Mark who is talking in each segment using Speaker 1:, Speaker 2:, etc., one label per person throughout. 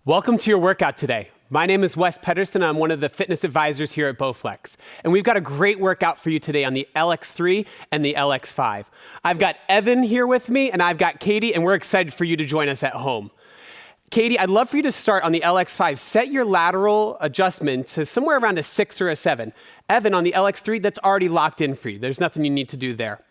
Speaker 1: Welcome to your workout today. My name is Wes Peterson. I'm one of the fitness advisors here at Bowflex. And we've got a great workout for you today on the LX3 and the LX5. I've got Evan here with me, and I've got Katie, and we're excited for you to join us at home. Katie, I'd love for you to start on the LX5. Set your lateral adjustment to somewhere around a 6 or a 7. Evan, on the LX3, that's already locked in for you. There's nothing you need to do there.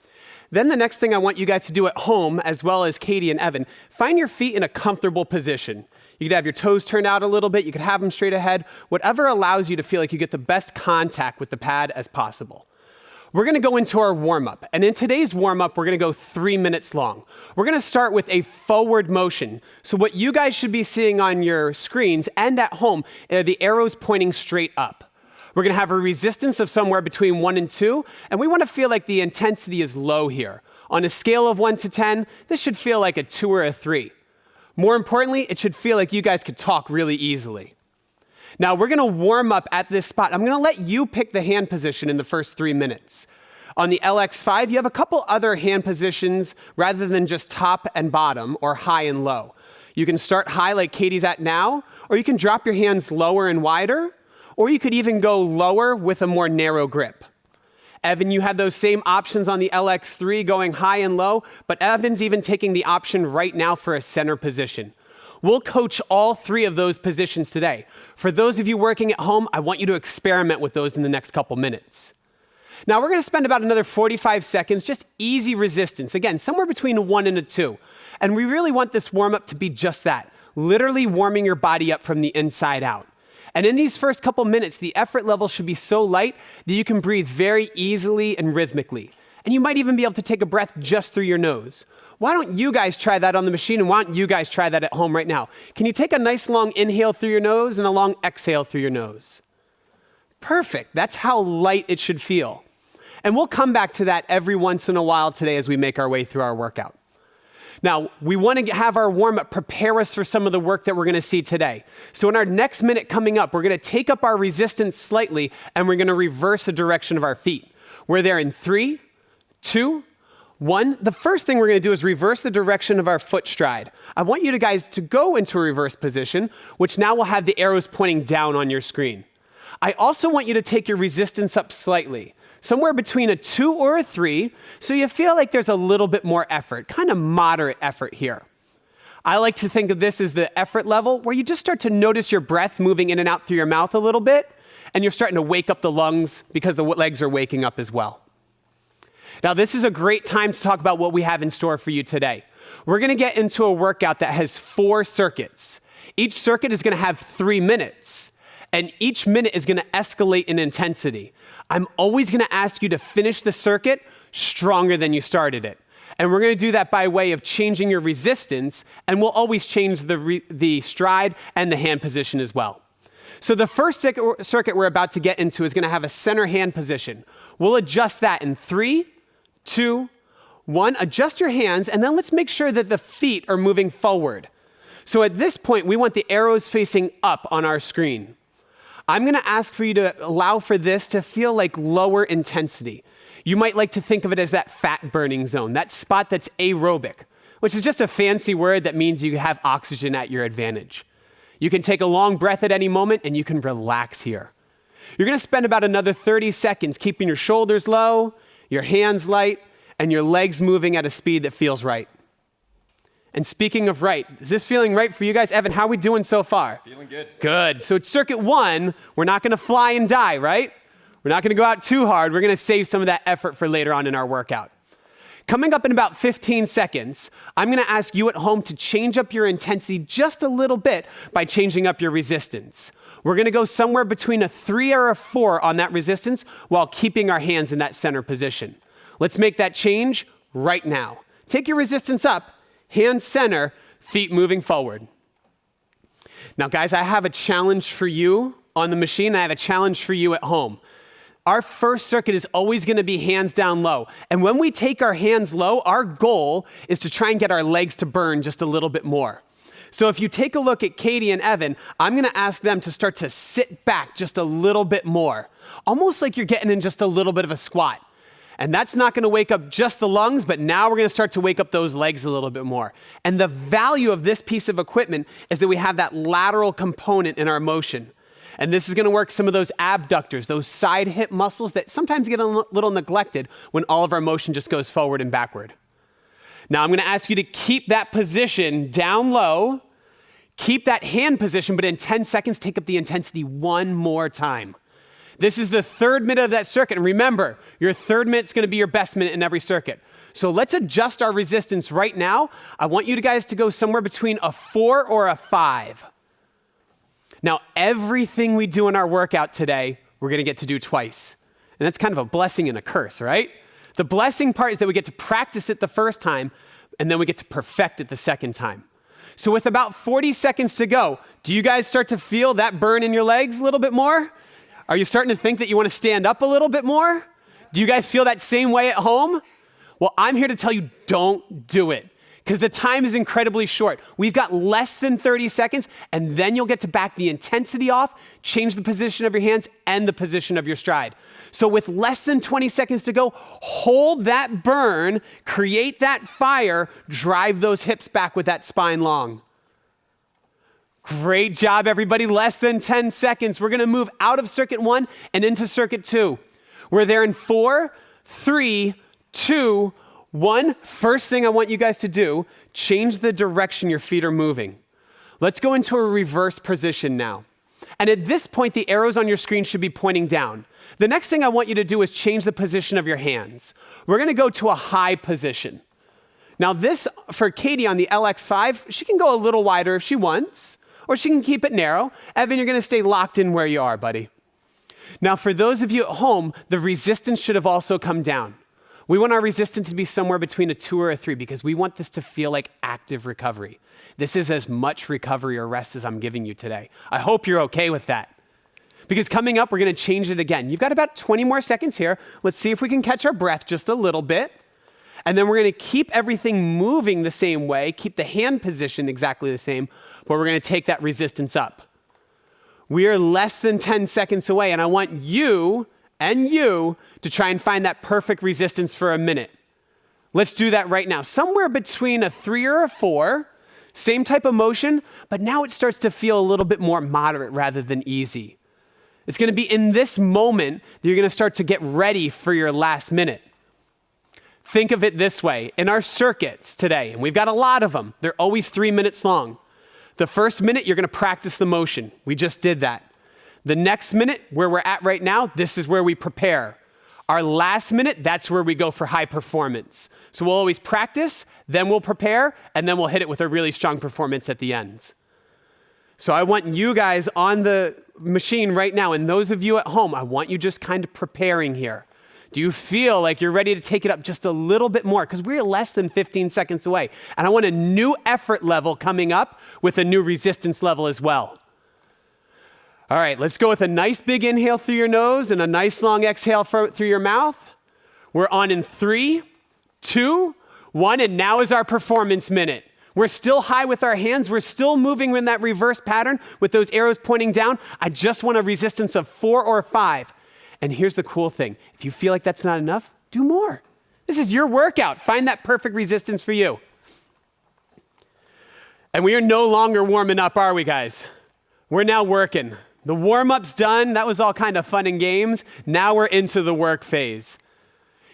Speaker 1: Then the next thing I want you guys to do at home, as well as Katie and Evan, find your feet in a comfortable position. You could have your toes turned out a little bit. You could have them straight ahead. Whatever allows you to feel like you get the best contact with the pad as possible. We're going to go into our warm-up. And in today's warm-up, we're going to go 3 minutes long. We're going to start with a forward motion. So what you guys should be seeing on your screens and at home are the arrows pointing straight up. We're going to have a resistance of somewhere between 1 and 2. And we want to feel like the intensity is low here. On a scale of 1 to 10, this should feel like a 2 or a 3. More importantly, it should feel like you guys could talk really easily. Now, we're going to warm up at this spot. I'm going to let you pick the hand position in the first 3 minutes. On the LX5, you have a couple other hand positions rather than just top and bottom or high and low. You can start high like Katie's at now, or you can drop your hands lower and wider, or you could even go lower with a more narrow grip. Evan, you have those same options on the LX3 going high and low, but Evan's even taking the option right now for a center position. We'll coach all 3 of those positions today. For those of you working at home, I want you to experiment with those in the next couple minutes. Now we're going to spend about another 45 seconds, just easy resistance. Again, somewhere between a 1 and a 2. And we really want this warm-up to be just that, literally warming your body up from the inside out. And in these first couple minutes, the effort level should be so light that you can breathe very easily and rhythmically. And you might even be able to take a breath just through your nose. Why don't you guys try that on the machine, and why don't you guys try that at home right now? Can you take a nice long inhale through your nose and a long exhale through your nose? Perfect. That's how light it should feel. And we'll come back to that every once in a while today as we make our way through our workout. Now, we want to have our warm-up prepare us for some of the work that we're going to see today. So in our next minute coming up, we're going to take up our resistance slightly, and we're going to reverse the direction of our feet. We're there in 3, 2, 1. The first thing we're going to do is reverse the direction of our foot stride. I want you guys to go into a reverse position, which now will have the arrows pointing down on your screen. I also want you to take your resistance up slightly, somewhere between a 2 or a 3, so you feel like there's a little bit more effort, kind of moderate effort here. I like to think of this as the effort level where you just start to notice your breath moving in and out through your mouth a little bit, and you're starting to wake up the lungs because the legs are waking up as well. Now, this is a great time to talk about what we have in store for you today. We're going to get into a workout that has 4 circuits. Each circuit is going to have 3 minutes, and each minute is going to escalate in intensity. I'm always going to ask you to finish the circuit stronger than you started it. And we're going to do that by way of changing your resistance, and we'll always change the stride and the hand position as well. So the first circuit we're about to get into is going to have a center hand position. We'll adjust that in 3, 2, 1. Adjust your hands, and then let's make sure that the feet are moving forward. So at this point, we want the arrows facing up on our screen. I'm going to ask for you to allow for this to feel like lower intensity. You might like to think of it as that fat burning zone, that spot that's aerobic, which is just a fancy word that means you have oxygen at your advantage. You can take a long breath at any moment, and you can relax here. You're going to spend about another 30 seconds keeping your shoulders low, your hands light, and your legs moving at a speed that feels right. And speaking of right, is this feeling right for you guys? Evan, how are we doing so far?
Speaker 2: Feeling good.
Speaker 1: Good. So it's circuit 1. We're not going to fly and die, right? We're not going to go out too hard. We're going to save some of that effort for later on in our workout. Coming up in about 15 seconds, I'm going to ask you at home to change up your intensity just a little bit by changing up your resistance. We're going to go somewhere between a 3 or a 4 on that resistance while keeping our hands in that center position. Let's make that change right now. Take your resistance up. Hands center, feet moving forward. Now, guys, I have a challenge for you on the machine. I have a challenge for you at home. Our first circuit is always going to be hands down low. And when we take our hands low, our goal is to try and get our legs to burn just a little bit more. So if you take a look at Katie and Evan, I'm going to ask them to start to sit back just a little bit more, almost like you're getting in just a little bit of a squat. And that's not going to wake up just the lungs, but now we're going to start to wake up those legs a little bit more. And the value of this piece of equipment is that we have that lateral component in our motion. And this is going to work some of those abductors, those side hip muscles that sometimes get a little neglected when all of our motion just goes forward and backward. Now I'm going to ask you to keep that position down low, keep that hand position, but in 10 seconds, take up the intensity one more time. This is the third minute of that circuit. And remember, your third minute is going to be your best minute in every circuit. So let's adjust our resistance right now. I want you guys to go somewhere between a 4 or a 5. Now, everything we do in our workout today, we're going to get to do twice. And that's kind of a blessing and a curse, right? The blessing part is that we get to practice it the first time, and then we get to perfect it the second time. So with about 40 seconds to go, do you guys start to feel that burn in your legs a little bit more? Are you starting to think that you want to stand up a little bit more? Do you guys feel that same way at home? Well, I'm here to tell you, don't do it, because the time is incredibly short. We've got less than 30 seconds, and then you'll get to back the intensity off, change the position of your hands and the position of your stride. So with less than 20 seconds to go, hold that burn, create that fire, drive those hips back with that spine long. Great job, everybody. Less than 10 seconds. We're going to move out of circuit 1 and into circuit 2. We're there in 4, 3, 2, 1. First thing I want you guys to do, change the direction your feet are moving. Let's go into a reverse position now. And at this point, the arrows on your screen should be pointing down. The next thing I want you to do is change the position of your hands. We're going to go to a high position. Now this, for Katie on the LX5, she can go a little wider if she wants, or she can keep it narrow. Evan, you're going to stay locked in where you are, buddy. Now, for those of you at home, the resistance should have also come down. We want our resistance to be somewhere between a 2 or a 3 because we want this to feel like active recovery. This is as much recovery or rest as I'm giving you today. I hope you're okay with that. Because coming up, we're going to change it again. You've got about 20 more seconds here. Let's see if we can catch our breath just a little bit. And then we're going to keep everything moving the same way, keep the hand position exactly the same, but we're going to take that resistance up. We are less than 10 seconds away, and I want you and you to try and find that perfect resistance for a minute. Let's do that right now. Somewhere between a 3 or a 4, same type of motion, but now it starts to feel a little bit more moderate rather than easy. It's going to be in this moment that you're going to start to get ready for your last minute. Think of it this way. In our circuits today, and we've got a lot of them, they're always 3 minutes long. The first minute, you're going to practice the motion. We just did that. The next minute, where we're at right now, this is where we prepare. Our last minute, that's where we go for high performance. So we'll always practice, then we'll prepare, and then we'll hit it with a really strong performance at the end. So I want you guys on the machine right now, and those of you at home, I want you just kind of preparing here. Do you feel like you're ready to take it up just a little bit more? Because we're less than 15 seconds away. And I want a new effort level coming up with a new resistance level as well. All right, let's go with a nice big inhale through your nose and a nice long exhale through your mouth. We're on in 3, 2, 1, and now is our performance minute. We're still high with our hands. We're still moving in that reverse pattern with those arrows pointing down. I just want a resistance of 4 or 5. And here's the cool thing. If you feel like that's not enough, do more. This is your workout. Find that perfect resistance for you. And we are no longer warming up, are we, guys? We're now working. The warm-up's done. That was all kind of fun and games. Now we're into the work phase.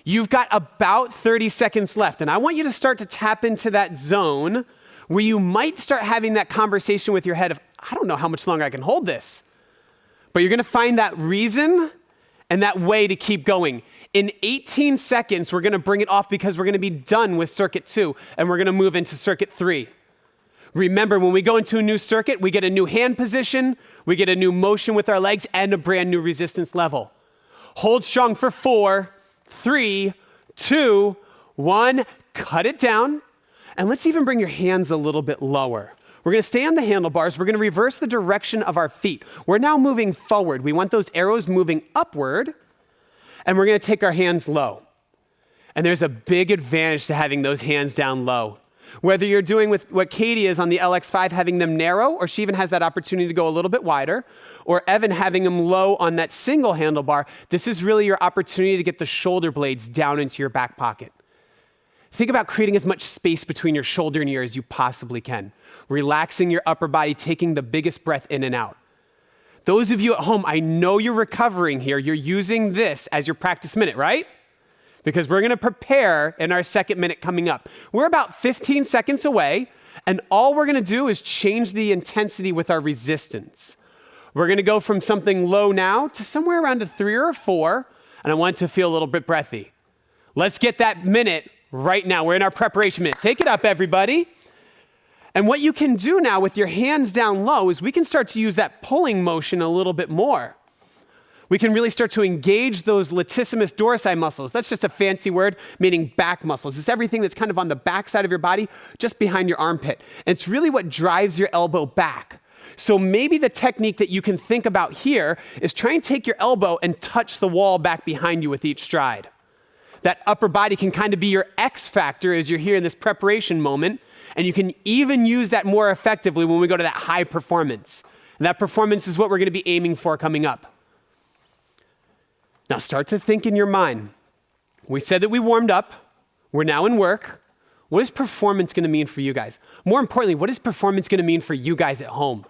Speaker 1: You've got about 30 seconds left, and I want you to start to tap into that zone where you might start having that conversation with your head of, I don't know how much longer I can hold this. But you're going to find that reason and that way to keep going. In 18 seconds, we're going to bring it off because we're going to be done with circuit 2, and we're going to move into circuit 3. Remember, when we go into a new circuit, we get a new hand position, we get a new motion with our legs, and a brand new resistance level. Hold strong for 4, 3, 2, 1. Cut it down. And let's even bring your hands a little bit lower. We're going to stay on the handlebars. We're going to reverse the direction of our feet. We're now moving forward. We want those arrows moving upward, and we're going to take our hands low. And there's a big advantage to having those hands down low. Whether you're doing with what Katie is on the LX5, having them narrow, or she even has that opportunity to go a little bit wider, or Evan having them low on that single handlebar, this is really your opportunity to get the shoulder blades down into your back pocket. Think about creating as much space between your shoulder and ear as you possibly can, relaxing your upper body, taking the biggest breath in and out. Those of you at home, I know you're recovering here. You're using this as your practice minute, right? Because we're going to prepare in our second minute coming up. We're about 15 seconds away, and all we're going to do is change the intensity with our resistance. We're going to go from something low now to somewhere around a 3 or a 4, and I want it to feel a little bit breathy. Let's get that minute right now. We're in our preparation minute. Take it up, everybody. And what you can do now with your hands down low is we can start to use that pulling motion a little bit more. We can really start to engage those latissimus dorsi muscles. That's just a fancy word meaning back muscles. It's everything that's kind of on the back side of your body, just behind your armpit. And it's really what drives your elbow back. So maybe the technique that you can think about here is try and take your elbow and touch the wall back behind you with each stride. That upper body can kind of be your X factor as you're here in this preparation moment. And you can even use that more effectively when we go to that high performance. And that performance is what we're going to be aiming for coming up. Now start to think in your mind. We said that we warmed up. We're now in work. What is performance going to mean for you guys? More importantly, what is performance going to mean for you guys at home?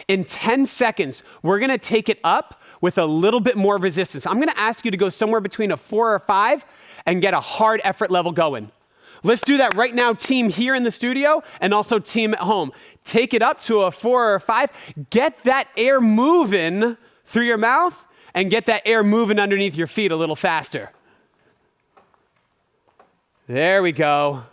Speaker 1: In 10 seconds, we're going to take it up with a little bit more resistance. I'm going to ask you to go somewhere between a 4 or 5 and get a hard effort level going. Let's do that right now, team here in the studio and also team at home. Take it up to a 4 or a 5. Get that air moving through your mouth and get that air moving underneath your feet a little faster. There we go.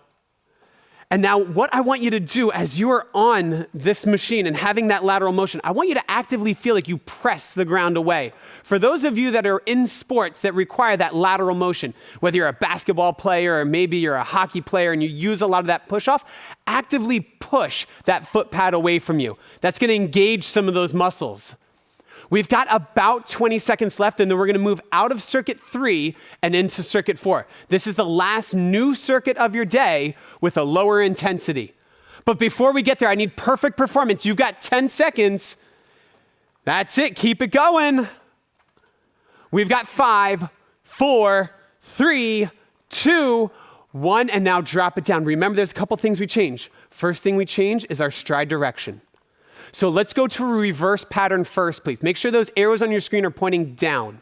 Speaker 1: And now what I want you to do as you are on this machine and having that lateral motion, I want you to actively feel like you press the ground away. For those of you that are in sports that require that lateral motion, whether you're a basketball player or maybe you're a hockey player and you use a lot of that push off, actively push that foot pad away from you. That's going to engage some of those muscles. We've got about 20 seconds left, and then we're going to move out of circuit 3 and into circuit 4. This is the last new circuit of your day with a lower intensity. But before we get there, I need perfect performance. You've got 10 seconds. That's it. Keep it going. We've got 5, 4, 3, 2, 1, and now drop it down. Remember, there's a couple things we change. First thing we change is our stride direction. So let's go to a reverse pattern first, please. Make sure those arrows on your screen are pointing down.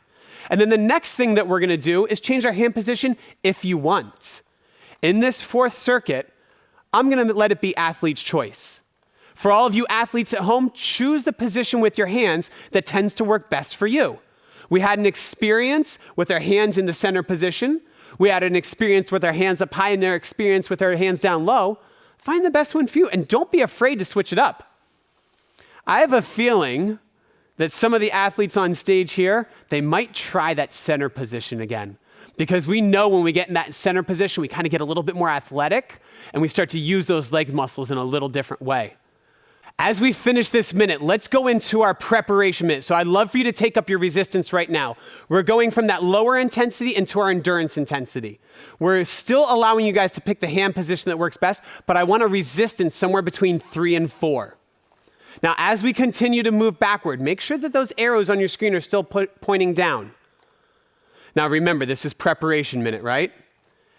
Speaker 1: And then the next thing that we're going to do is change our hand position if you want. In this 4th circuit, I'm going to let it be athlete's choice. For all of you athletes at home, choose the position with your hands that tends to work best for you. We had an experience with our hands in the center position. We had an experience with our hands up high and an experience with our hands down low. Find the best one for you, and don't be afraid to switch it up. I have a feeling that some of the athletes on stage here, they might try that center position again. Because we know when we get in that center position, we kind of get a little bit more athletic, and we start to use those leg muscles in a little different way. As we finish this minute, let's go into our preparation minute. So I'd love for you to take up your resistance right now. We're going from that lower intensity into our endurance intensity. We're still allowing you guys to pick the hand position that works best, but I want a resistance somewhere between 3 and 4. Now, as we continue to move backward, make sure that those arrows on your screen are still pointing down. Now, remember, this is preparation minute, right?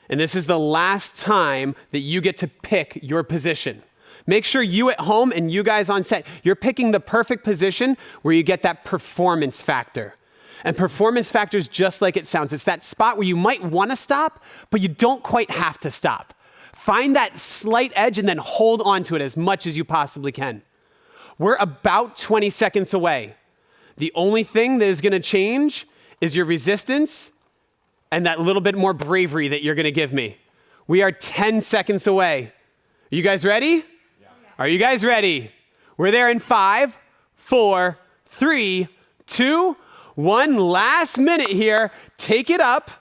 Speaker 1: And this is the last time that you get to pick your position. Make sure you at home and you guys on set, you're picking the perfect position where you get that performance factor. And performance factor is just like it sounds. It's that spot where you might want to stop, but you don't quite have to stop. Find that slight edge and then hold on to it as much as you possibly can. We're about 20 seconds away. The only thing that is going to change is your resistance and that little bit more bravery that you're going to give me. We are 10 seconds away. Are you guys ready? Yeah. Are you guys ready? We're there in 5, 4, 3, 2, 1. Last minute here. Take it up.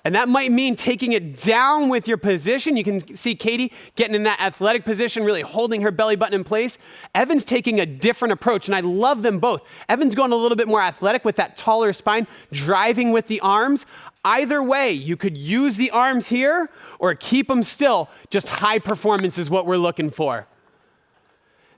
Speaker 1: And that might mean taking it down with your position. You can see Katie getting in that athletic position, really holding her belly button in place. Evan's taking a different approach, and I love them both. Evan's going a little bit more athletic with that taller spine, driving with the arms. Either way, you could use the arms here or keep them still. Just high performance is what we're looking for.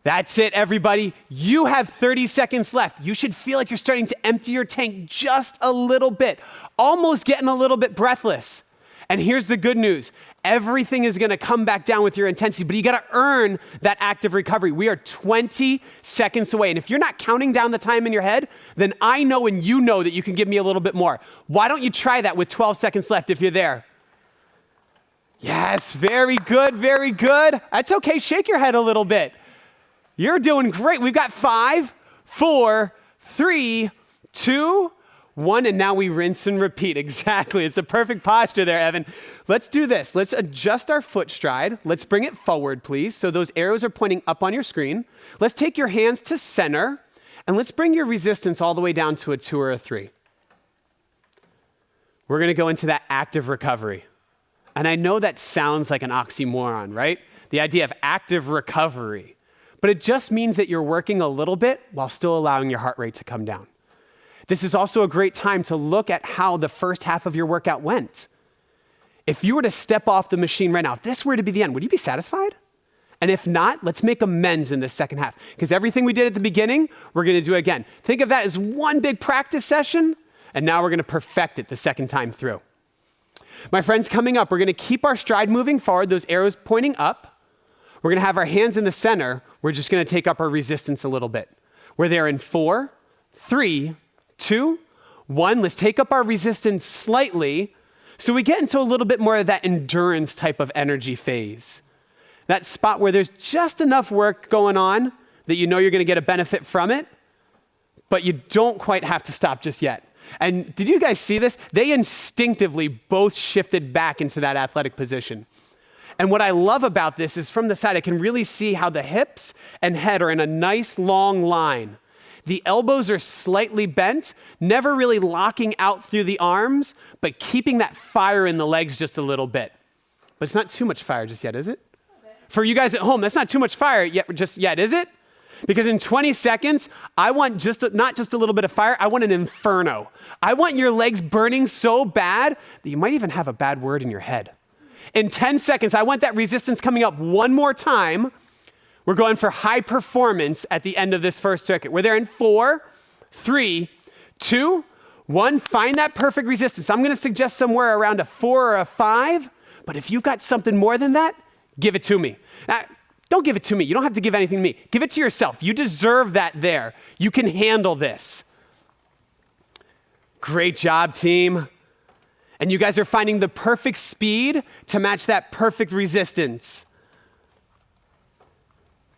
Speaker 1: That's it, everybody. You have 30 seconds left. You should feel like you're starting to empty your tank just a little bit, almost getting a little bit breathless. And here's the good news. Everything is gonna come back down with your intensity, but you gotta earn that active recovery. We are 20 seconds away. And if you're not counting down the time in your head, then I know and you know that you can give me a little bit more. Why don't you try that with 12 seconds left if you're there? Yes, very good, very good. That's okay, shake your head a little bit. You're doing great. We've got 5, 4, 3, 2, 1, and now we rinse and repeat. Exactly. It's a perfect posture there, Evan. Let's do this. Let's adjust our foot stride. Let's bring it forward, please. So those arrows are pointing up on your screen. Let's take your hands to center, and let's bring your resistance all the way down to a 2 or a 3. We're going to go into that active recovery. And I know that sounds like an oxymoron, right? The idea of active recovery. But it just means that you're working a little bit while still allowing your heart rate to come down. This is also a great time to look at how the first half of your workout went. If you were to step off the machine right now, if this were to be the end, would you be satisfied? And if not, let's make amends in this second half. Because everything we did at the beginning, we're going to do again. Think of that as one big practice session, and now we're going to perfect it the second time through. My friends, coming up, we're going to keep our stride moving forward, those arrows pointing up. We're going to have our hands in the center. We're just going to take up our resistance a little bit. We're there in 4, 3, 2, 1. Let's take up our resistance slightly so we get into a little bit more of that endurance type of energy phase. That spot where there's just enough work going on that you know you're going to get a benefit from it, but you don't quite have to stop just yet. And did you guys see this? They instinctively both shifted back into that athletic position. And what I love about this is from the side, I can really see how the hips and head are in a nice long line. The elbows are slightly bent, never really locking out through the arms, but keeping that fire in the legs just a little bit. But it's not too much fire just yet, is it? For you guys at home, that's not too much fire just yet, is it? Because in 20 seconds, I want not just a little bit of fire, I want an inferno. I want your legs burning so bad that you might even have a bad word in your head. In 10 seconds, I want that resistance coming up one more time. We're going for high performance at the end of this first circuit. We're there in 4, 3, 2, 1. Find that perfect resistance. I'm going to suggest somewhere around a 4 or a 5, but if you've got something more than that, give it to me. Now, don't give it to me. You don't have to give anything to me. Give it to yourself. You deserve that there. You can handle this. Great job, team. And you guys are finding the perfect speed to match that perfect resistance.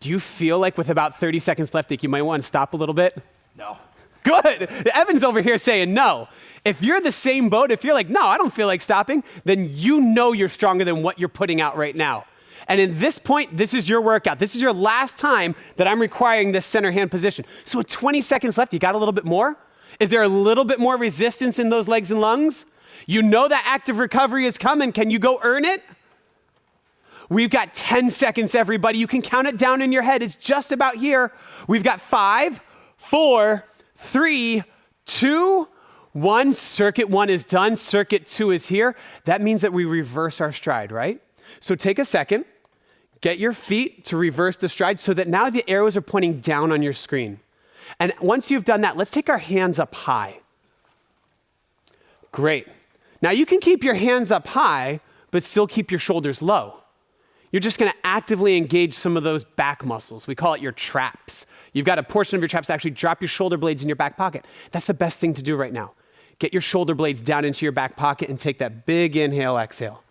Speaker 1: Do you feel like with about 30 seconds left that you might want to stop a little bit?
Speaker 2: No.
Speaker 1: Good. Evan's over here saying no. If you're the same boat, if you're like, no, I don't feel like stopping, then you know you're stronger than what you're putting out right now. And at this point, this is your workout. This is your last time that I'm requiring this center hand position. So with 20 seconds left, you got a little bit more? Is there a little bit more resistance in those legs and lungs? You know that active recovery is coming. Can you go earn it? We've got 10 seconds, everybody. You can count it down in your head. It's just about here. We've got 5, 4, 3, 2, 1. Circuit 1 is done. Circuit 2 is here. That means that we reverse our stride, right? So take a second. Get your feet to reverse the stride so that now the arrows are pointing down on your screen. And once you've done that, let's take our hands up high. Great. Now you can keep your hands up high, but still keep your shoulders low. You're just going to actively engage some of those back muscles. We call it your traps. You've got a portion of your traps to actually drop your shoulder blades in your back pocket. That's the best thing to do right now. Get your shoulder blades down into your back pocket and take that big inhale, exhale.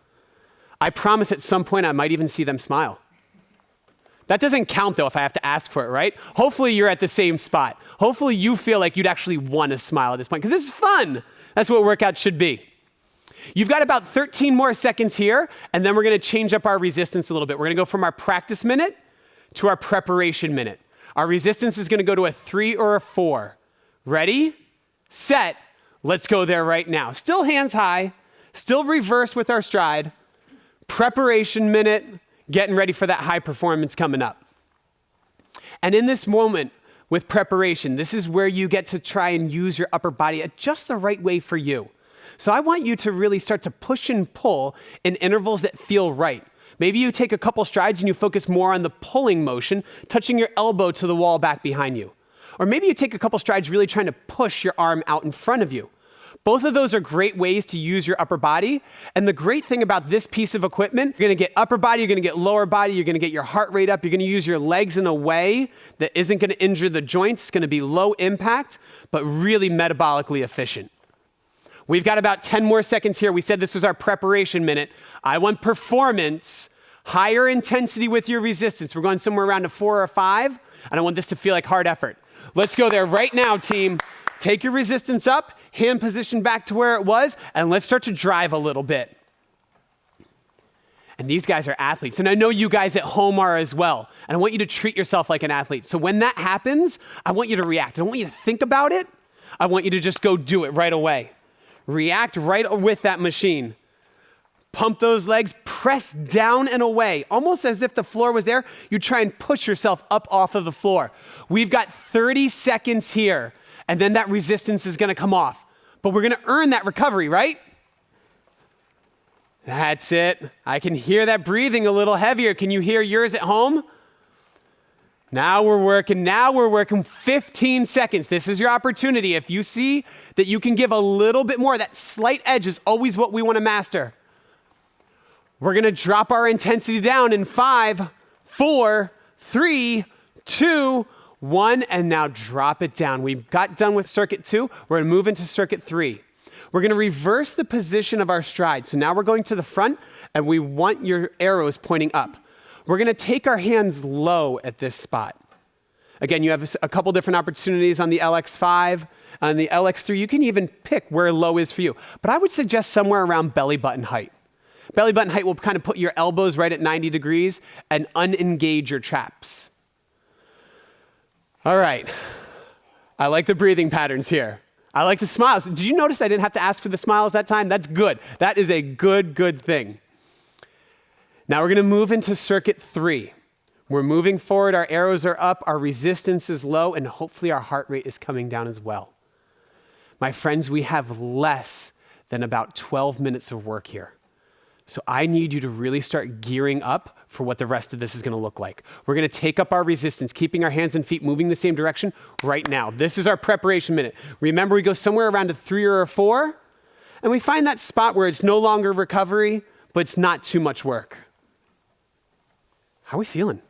Speaker 1: I promise at some point I might even see them smile. That doesn't count though if I have to ask for it, right? Hopefully you're at the same spot. Hopefully you feel like you'd actually want to smile at this point because this is fun. That's what workout should be. You've got about 13 more seconds here, and then we're going to change up our resistance a little bit. We're going to go from our practice minute to our preparation minute. Our resistance is going to go to a 3 or a 4. Ready, set, let's go there right now. Still hands high, still reverse with our stride. Preparation minute, getting ready for that high performance coming up. And in this moment with preparation, this is where you get to try and use your upper body at just the right way for you. So I want you to really start to push and pull in intervals that feel right. Maybe you take a couple strides and you focus more on the pulling motion, touching your elbow to the wall back behind you. Or maybe you take a couple strides really trying to push your arm out in front of you. Both of those are great ways to use your upper body. And the great thing about this piece of equipment, you're gonna get upper body, you're gonna get lower body, you're gonna get your heart rate up, you're gonna use your legs in a way that isn't gonna injure the joints. It's gonna be low impact, but really metabolically efficient. We've got about 10 more seconds here. We said this was our preparation minute. I want performance, higher intensity with your resistance. We're going somewhere around a 4 or a 5. I don't want this to feel like hard effort. Let's go there right now, team. Take your resistance up, hand position back to where it was, and let's start to drive a little bit. And these guys are athletes, and I know you guys at home are as well. And I want you to treat yourself like an athlete. So when that happens, I want you to react. I don't want you to think about it. I want you to just go do it right away. React right with that machine. Pump those legs, press down and away, almost as if the floor was there. You try and push yourself up off of the floor. We've got 30 seconds here, and then that resistance is gonna come off. But we're gonna earn that recovery, right? That's it. I can hear that breathing a little heavier. Can you hear yours at home? Now we're working 15 seconds. This is your opportunity. If you see that you can give a little bit more, that slight edge is always what we wanna master. We're gonna drop our intensity down in 5, 4, 3, 2, 1, and now drop it down. We got done with circuit 2. We're gonna move into circuit 3. We're gonna reverse the position of our stride. So now we're going to the front, and we want your arrows pointing up. We're gonna take our hands low at this spot. Again, you have a couple different opportunities on the LX5. On the LX3, you can even pick where low is for you. But I would suggest somewhere around belly button height. Belly button height will kind of put your elbows right at 90 degrees and unengage your traps. All right. I like the breathing patterns here. I like the smiles. Did you notice I didn't have to ask for the smiles that time? That's good. That is a good thing. Now we're going to move into circuit 3. We're moving forward. Our arrows are up. Our resistance is low, and hopefully our heart rate is coming down as well. My friends, we have less than about 12 minutes of work here. So I need you to really start gearing up for what the rest of this is gonna look like. We're gonna take up our resistance, keeping our hands and feet moving the same direction right now. This is our preparation minute. Remember, we go somewhere around a 3 or a 4, and we find that spot where it's no longer recovery, but it's not too much work. How are we feeling?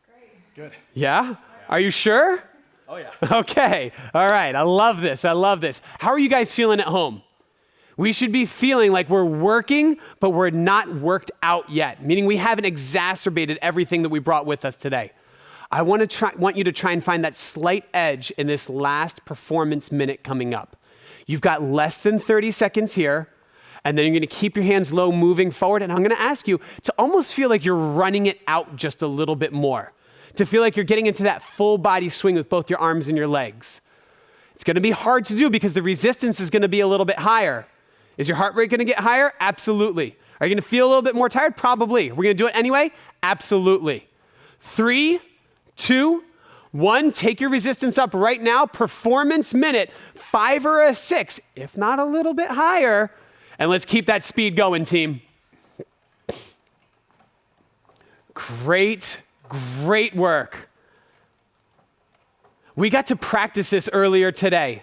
Speaker 2: Great. Good.
Speaker 1: Yeah? Are you sure?
Speaker 2: Oh yeah.
Speaker 1: Okay, all right, I love this. How are you guys feeling at home? We should be feeling like we're working, but we're not worked out yet, meaning we haven't exacerbated everything that we brought with us today. I want you to try and find that slight edge in this last performance minute coming up. You've got less than 30 seconds here, and then you're gonna keep your hands low moving forward, and I'm gonna ask you to almost feel like you're running it out just a little bit more, to feel like you're getting into that full body swing with both your arms and your legs. It's gonna be hard to do because the resistance is gonna be a little bit higher. Is your heart rate gonna get higher? Absolutely. Are you gonna feel a little bit more tired? Probably. We're gonna do it anyway? Absolutely. 3, 2, 1, take your resistance up right now. Performance minute, 5 or a 6, if not a little bit higher. And let's keep that speed going, team. Great work. We got to practice this earlier today.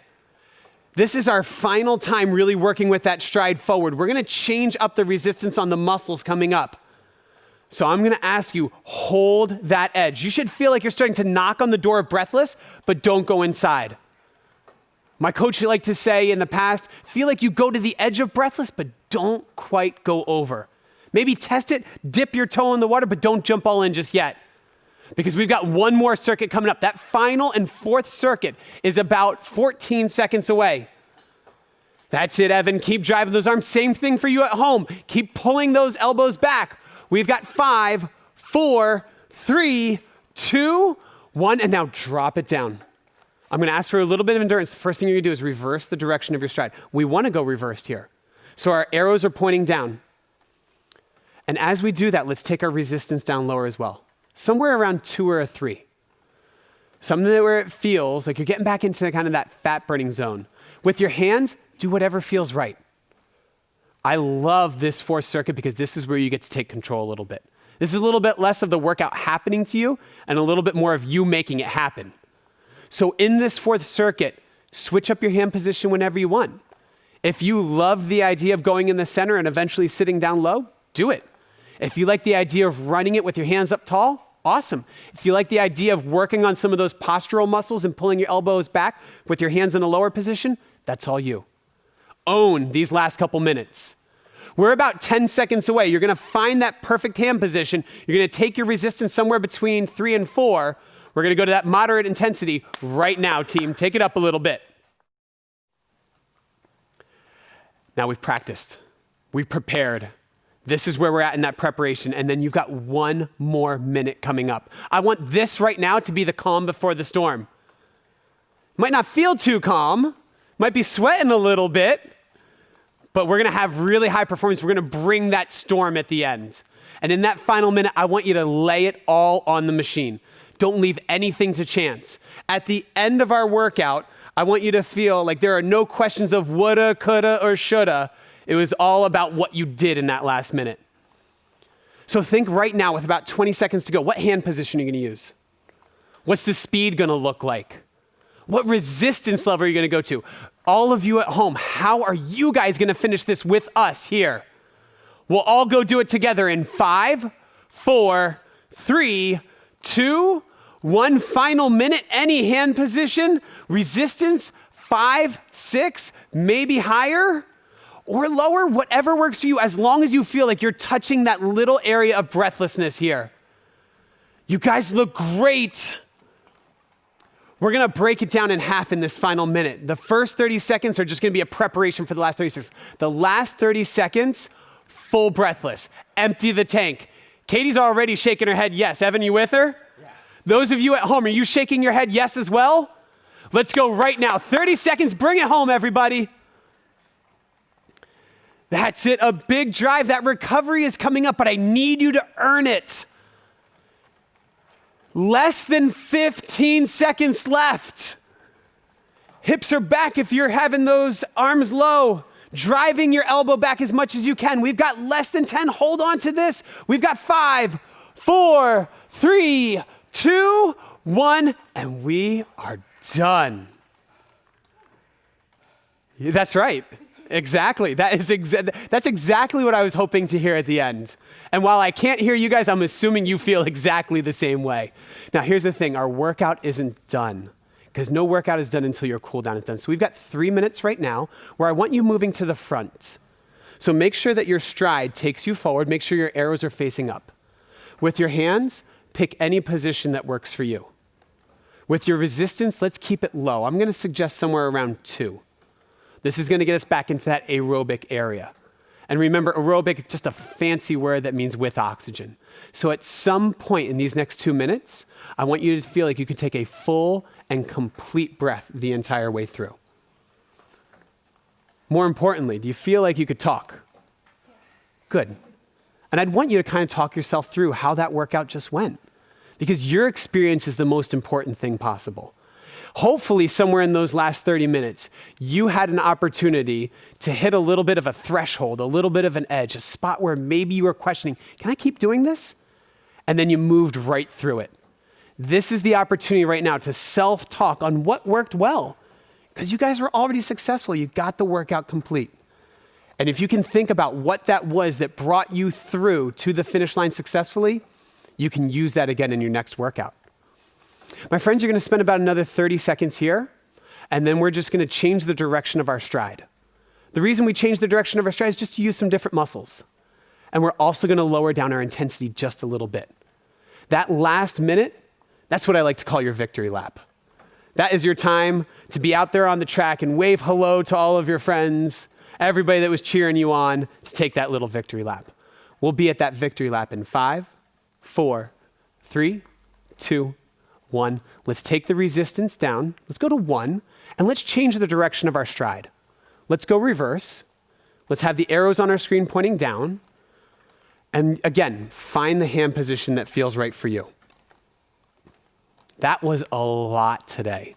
Speaker 1: This is our final time really working with that stride forward. We're gonna change up the resistance on the muscles coming up. So I'm gonna ask you, hold that edge. You should feel like you're starting to knock on the door of breathless, but don't go inside. My coach liked to say in the past, feel like you go to the edge of breathless, but don't quite go over. Maybe test it, dip your toe in the water, but don't jump all in just yet. Because we've got one more circuit coming up. That final and 4th circuit is about 14 seconds away. That's it, Evan. Keep driving those arms. Same thing for you at home. Keep pulling those elbows back. We've got 5, 4, 3, 2, 1, and now drop it down. I'm gonna ask for a little bit of endurance. The first thing you're gonna do is reverse the direction of your stride. We wanna go reversed here. So our arrows are pointing down. And as we do that, let's take our resistance down lower as well. Somewhere around 2 or a 3. Something where it feels like you're getting back into kind of that fat burning zone. With your hands, do whatever feels right. I love this 4th circuit because this is where you get to take control a little bit. This is a little bit less of the workout happening to you and a little bit more of you making it happen. So in this fourth circuit, switch up your hand position whenever you want. If you love the idea of going in the center and eventually sitting down low, do it. If you like the idea of running it with your hands up tall, awesome. If you like the idea of working on some of those postural muscles and pulling your elbows back with your hands in a lower position, that's all you. Own these last couple minutes. We're about 10 seconds away. You're gonna find that perfect hand position. You're gonna take your resistance somewhere between 3 and 4. We're gonna go to that moderate intensity right now, team. Take it up a little bit. Now we've practiced. We've prepared. This is where we're at in that preparation, and then you've got 1 more minute coming up. I want this right now to be the calm before the storm. Might not feel too calm, might be sweating a little bit, but we're gonna have really high performance. We're gonna bring that storm at the end. And in that final minute, I want you to lay it all on the machine. Don't leave anything to chance. At the end of our workout, I want you to feel like there are no questions of woulda, coulda, or shoulda. It was all about what you did in that last minute. So think right now with about 20 seconds to go, what hand position are you gonna use? What's the speed gonna look like? What resistance level are you gonna go to? All of you at home, how are you guys gonna finish this with us here? We'll all go do it together in 5, 4, 3, 2, 1. Final minute, any hand position, resistance, 5, 6, maybe higher or lower, whatever works for you, as long as you feel like you're touching that little area of breathlessness here. You guys look great. We're gonna break it down in half in this final minute. The first 30 seconds are just gonna be a preparation for the last 30 seconds. The last 30 seconds, full breathless, empty the tank. Katie's already shaking her head yes. Evan, you with her? Yeah. Those of you at home, are you shaking your head yes as well? Let's go right now. 30 seconds, bring it home, everybody. That's it, a big drive. That recovery is coming up, but I need you to earn it. Less than 15 seconds left. Hips are back if you're having those arms low. Driving your elbow back as much as you can. We've got less than 10. Hold on to this. We've got 5, 4, 3, 2, 1, and we are done. That's right. Exactly. That's exactly what I was hoping to hear at the end. And while I can't hear you guys, I'm assuming you feel exactly the same way. Now, here's the thing. Our workout isn't done because no workout is done until your cool down is done. So we've got 3 minutes right now where I want you moving to the front. So make sure that your stride takes you forward. Make sure your arrows are facing up. With your hands, pick any position that works for you. With your resistance, let's keep it low. I'm going to suggest somewhere around 2. This is going to get us back into that aerobic area. And remember, aerobic is just a fancy word that means with oxygen. So at some point in these next 2 minutes, I want you to feel like you can take a full and complete breath the entire way through. More importantly, do you feel like you could talk? Good. And I'd want you to kind of talk yourself through how that workout just went, because your experience is the most important thing possible. Hopefully, somewhere in those last 30 minutes, you had an opportunity to hit a little bit of a threshold, a little bit of an edge, a spot where maybe you were questioning, can I keep doing this? And then you moved right through it. This is the opportunity right now to self-talk on what worked well, because you guys were already successful. You got the workout complete. And if you can think about what that was that brought you through to the finish line successfully, you can use that again in your next workout. My friends, you're going to spend about another 30 seconds here, and then we're just going to change the direction of our stride. The reason we change the direction of our stride is just to use some different muscles. And we're also going to lower down our intensity just a little bit. That last minute, that's what I like to call your victory lap. That is your time to be out there on the track and wave hello to all of your friends, everybody that was cheering you on, to take that little victory lap. We'll be at that victory lap in 5, 4, 3, 2, 1. Let's take the resistance down. Let's go to 1, and let's change the direction of our stride. Let's go reverse. Let's have the arrows on our screen pointing down. And again, find the hand position that feels right for you. That was a lot today.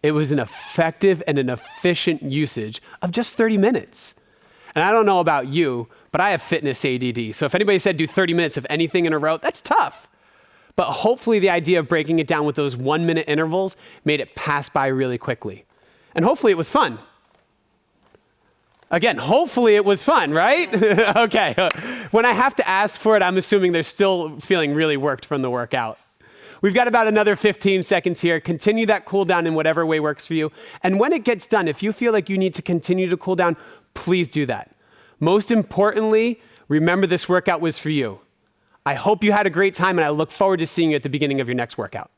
Speaker 1: It was an effective and an efficient usage of just 30 minutes. And I don't know about you, but I have fitness ADD. So if anybody said do 30 minutes of anything in a row, that's tough. But hopefully the idea of breaking it down with those 1-minute intervals made it pass by really quickly. And hopefully it was fun. Again, hopefully it was fun, right? Okay. When I have to ask for it, I'm assuming they're still feeling really worked from the workout. We've got about another 15 seconds here. Continue that cool down in whatever way works for you. And when it gets done, if you feel like you need to continue to cool down, please do that. Most importantly, remember this workout was for you. I hope you had a great time, and I look forward to seeing you at the beginning of your next workout.